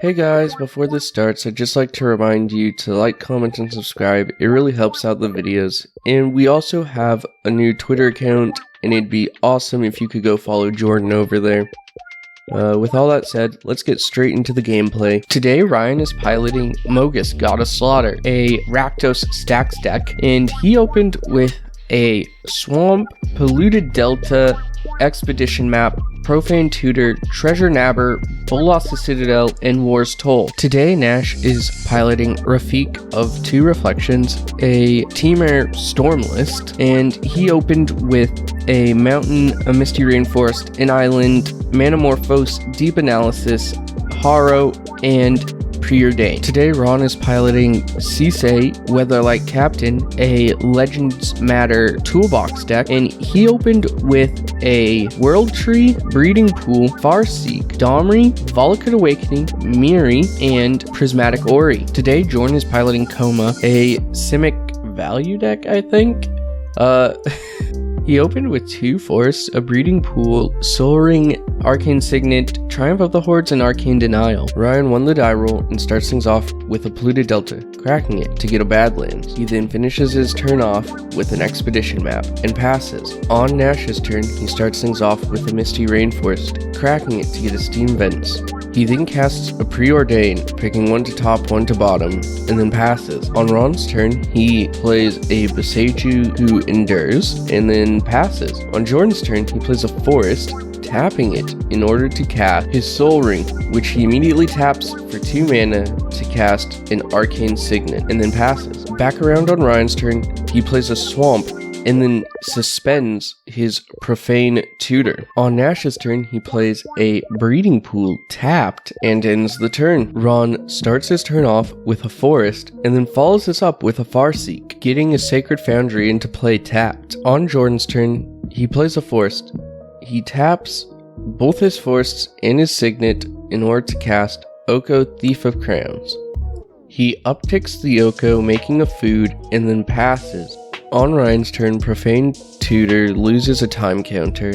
Hey guys, before this starts, I'd just like to remind you to like, comment, and subscribe. It really helps out the videos. And we also have a new Twitter account, and it'd be awesome if you could go follow Jordan over there. With all that said, let's get straight into the gameplay. Today, Ryan is piloting Mogis, God of Slaughter, a Rakdos stacks deck, and he opened with a Swamp, Polluted Delta, Expedition Map, Profane Tutor, Treasure Nabber, Bolas the Citadel, and War's Toll. Today, Nash is piloting Rafiki of Two Reflections, a Temur Storm List, and he opened with a Mountain, a Misty Rainforest, an Island, Manamorphose, Deep Analysis, Haro, and Preordained. Today, Ron is piloting Sisay, Weatherlight Captain, a Legends Matter toolbox deck, and he opened with a World Tree, Breeding Pool, Farseek, Domri, Volakut Awakening, Miri, and Prismatic Ori. Today, Jordan is piloting Koma, a Simic Value deck, I think? He opened with two forests, a Breeding Pool, Soul Ring, Arcane Signet, Triumph of the Hordes, and Arcane Denial. Ryan won the die roll and starts things off with a Polluted Delta, cracking it to get a Badlands. He then finishes his turn off with an Expedition Map and passes. On Nash's turn, he starts things off with a Misty Rainforest, cracking it to get a Steam Vents. He then casts a Preordain, picking one to top, one to bottom, and then passes. On Ron's turn, he plays a Boseiju who endures, and then passes. On Jordan's turn, he plays a Forest, tapping it in order to cast his Soul Ring, which he immediately taps for 2 mana to cast an Arcane Signet, and then passes. Back around on Ryan's turn, he plays a Swamp, and then suspends his Profane Tutor. On Nash's turn, he plays a Breeding Pool tapped and ends the turn. Ron starts his turn off with a Forest and then follows this up with a Farseek, getting a Sacred Foundry into play tapped. On Jordan's turn, he plays a Forest. He taps both his Forests and his Signet in order to cast Oko, Thief of Crowns. He upticks the Oko, making a food, and then passes. On Ryan's turn, Profane Tutor loses a time counter.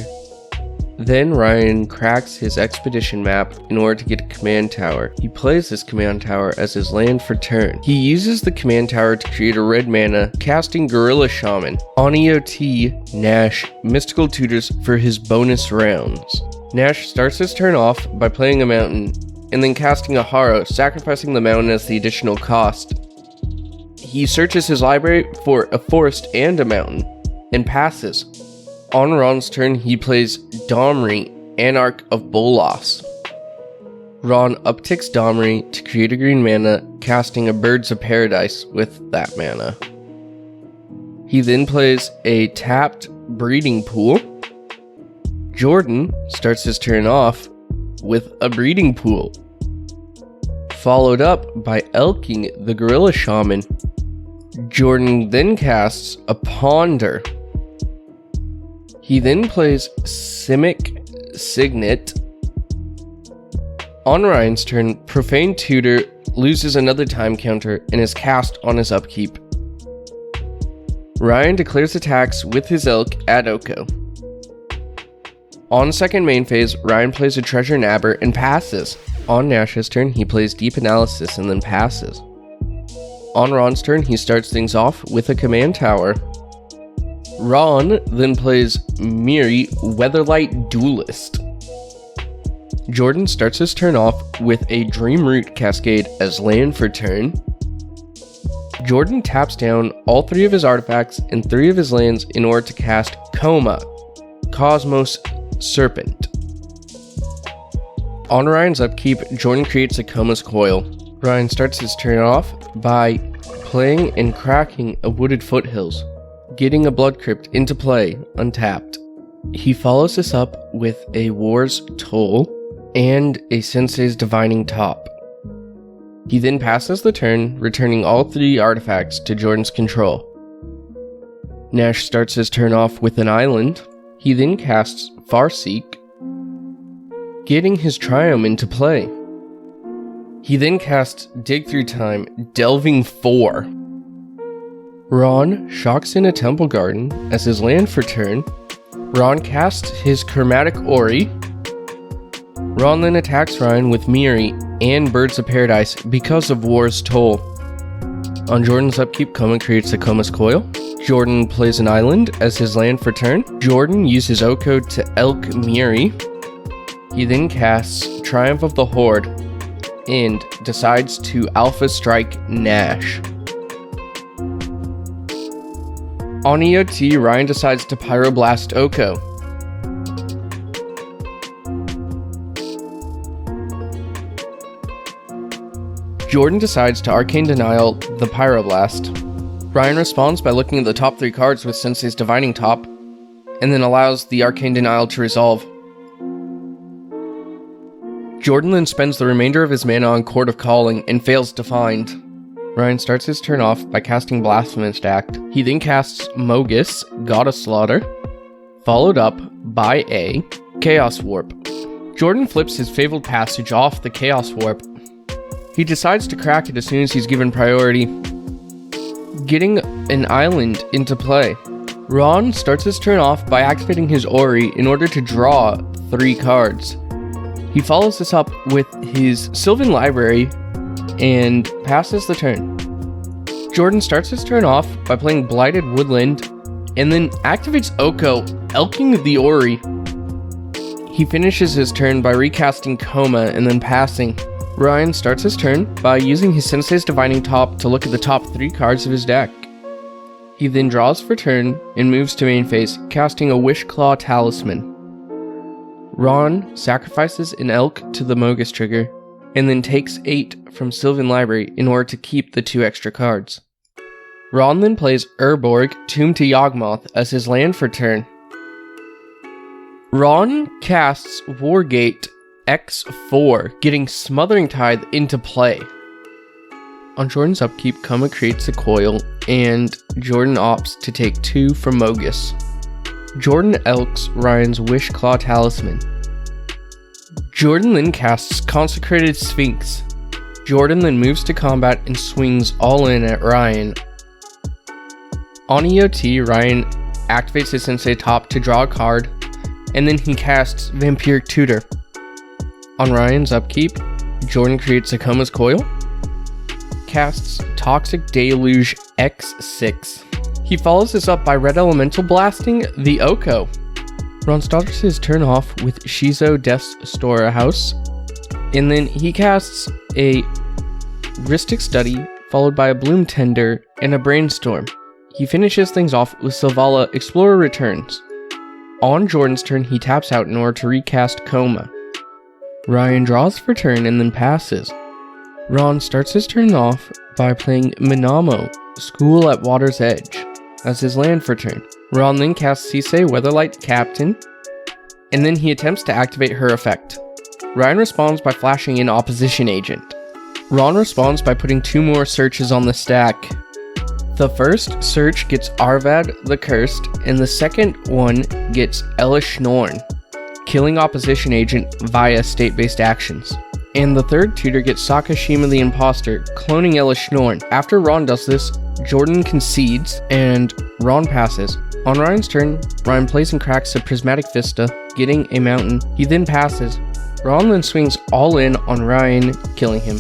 Then Ryan cracks his Expedition Map in order to get a Command Tower. He plays this Command Tower as his land for turn. He uses the Command Tower to create a red mana, casting Gorilla Shaman. On EOT, Nash Mystical Tutors for his bonus rounds. Nash starts his turn off by playing a Mountain, and then casting a Haro, sacrificing the Mountain as the additional cost. He searches his library for a Forest and a Mountain, and passes. On Ron's turn, he plays Domri, Anarch of Bolas. Ron upticks Domri to create a green mana, casting a Birds of Paradise with that mana. He then plays a tapped Breeding Pool. Jordan starts his turn off with a Breeding Pool, followed up by elking the Gorilla Shaman. Jordan then casts a Ponder. He then plays Simic Signet. On Ryan's turn, Profane Tutor loses another time counter and is cast on his upkeep. Ryan declares attacks with his Elk at Oko. On second main phase, Ryan plays a Treasure Nabber and passes. On Nash's turn, he plays Deep Analysis and then passes. On Ron's turn, he starts things off with a Command Tower. Ron then plays Miri, Weatherlight Duelist. Jordan starts his turn off with a Dreamroot Cascade as land for turn. Jordan taps down all 3 of his artifacts and 3 of his lands in order to cast Koma, Cosmos Serpent. On Ryan's upkeep, Jordan creates a Koma's Coil. Ryan starts his turn off by playing and cracking a Wooded Foothills, getting a Blood Crypt into play, untapped. He follows this up with a War's Toll and a Sensei's Divining Top. He then passes the turn, returning all 3 artifacts to Jordan's control. Nash starts his turn off with an Island. He then casts Farseek, getting his Triumph into play. He then casts Dig Through Time, delving 4. Ron shocks in a Temple Garden as his land for turn. Ron casts his Chromatic Ori. Ron then attacks Ryan with Miri and Birds of Paradise because of War's Toll. On Jordan's upkeep, Koma creates the Koma's Coil. Jordan plays an island as his land for turn. Jordan uses Oko to Elk Muri. He then casts Triumph of the Horde and decides to Alpha Strike Nash. On EOT, Ryan decides to Pyroblast Oko. Jordan decides to Arcane Denial the Pyroblast. Ryan responds by looking at the top 3 cards with Sisay's Divining Top, and then allows the Arcane Denial to resolve. Jordan then spends the remainder of his mana on Court of Calling and fails to find. Ryan starts his turn off by casting Blasphemous Act. He then casts Mogis, God of Slaughter, followed up by a Chaos Warp. Jordan flips his Fabled Passage off the Chaos Warp. He decides to crack it as soon as he's given priority, getting an island into play. Ron starts his turn off by activating his Ori in order to draw 3 cards. He follows this up with his Sylvan Library and passes the turn. Jordan starts his turn off by playing Blighted Woodland and then activates Oko, elking the Ori. He finishes his turn by recasting Koma and then passing. Ryan starts his turn by using his Sisay's Divining Top to look at the top 3 cards of his deck. He then draws for turn and moves to main phase, casting a Wishclaw Talisman. Ron sacrifices an Elk to the Mogis trigger, and then takes 8 from Sylvan Library in order to keep the 2 extra cards. Ron then plays Urborg, Tomb to Yawgmoth as his land for turn. Ron casts Wargate X4, getting Smothering Tithe into play. On Jordan's upkeep, Koma creates a coil, and Jordan opts to take 2 from Mogis. Jordan elks Ryan's Wishclaw Talisman. Jordan then casts Consecrated Sphinx. Jordan then moves to combat and swings all in at Ryan. On EOT, Ryan activates his Sisay Top to draw a card, and then he casts Vampiric Tutor. On Ryan's upkeep, Jordan creates a Koma's Coil, casts Toxic Deluge X6. He follows this up by Red Elemental blasting the Oko. Ron starts his turn off with Shizo Death's Storehouse, and then he casts a Rhystic Study, followed by a Bloom Tender and a Brainstorm. He finishes things off with Selvala Explorer Returns. On Jordan's turn, he taps out in order to recast Koma. Ryan draws for turn and then passes. Ron starts his turn off by playing Minamo, School at Water's Edge, as his land for turn. Ron then casts Sisay Weatherlight Captain, and then he attempts to activate her effect. Ryan responds by flashing in Opposition Agent. Ron responds by putting 2 more searches on the stack. The first search gets Arvad the Cursed, and the second one gets Elish Norn, killing Opposition Agent via state-based actions. And the third tutor gets Sakashima the Imposter, cloning Elish Norn. After Ron does this, Jordan concedes, and Ron passes. On Ryan's turn, Ryan plays and cracks a Prismatic Vista, getting a mountain. He then passes. Ron then swings all in on Ryan, killing him.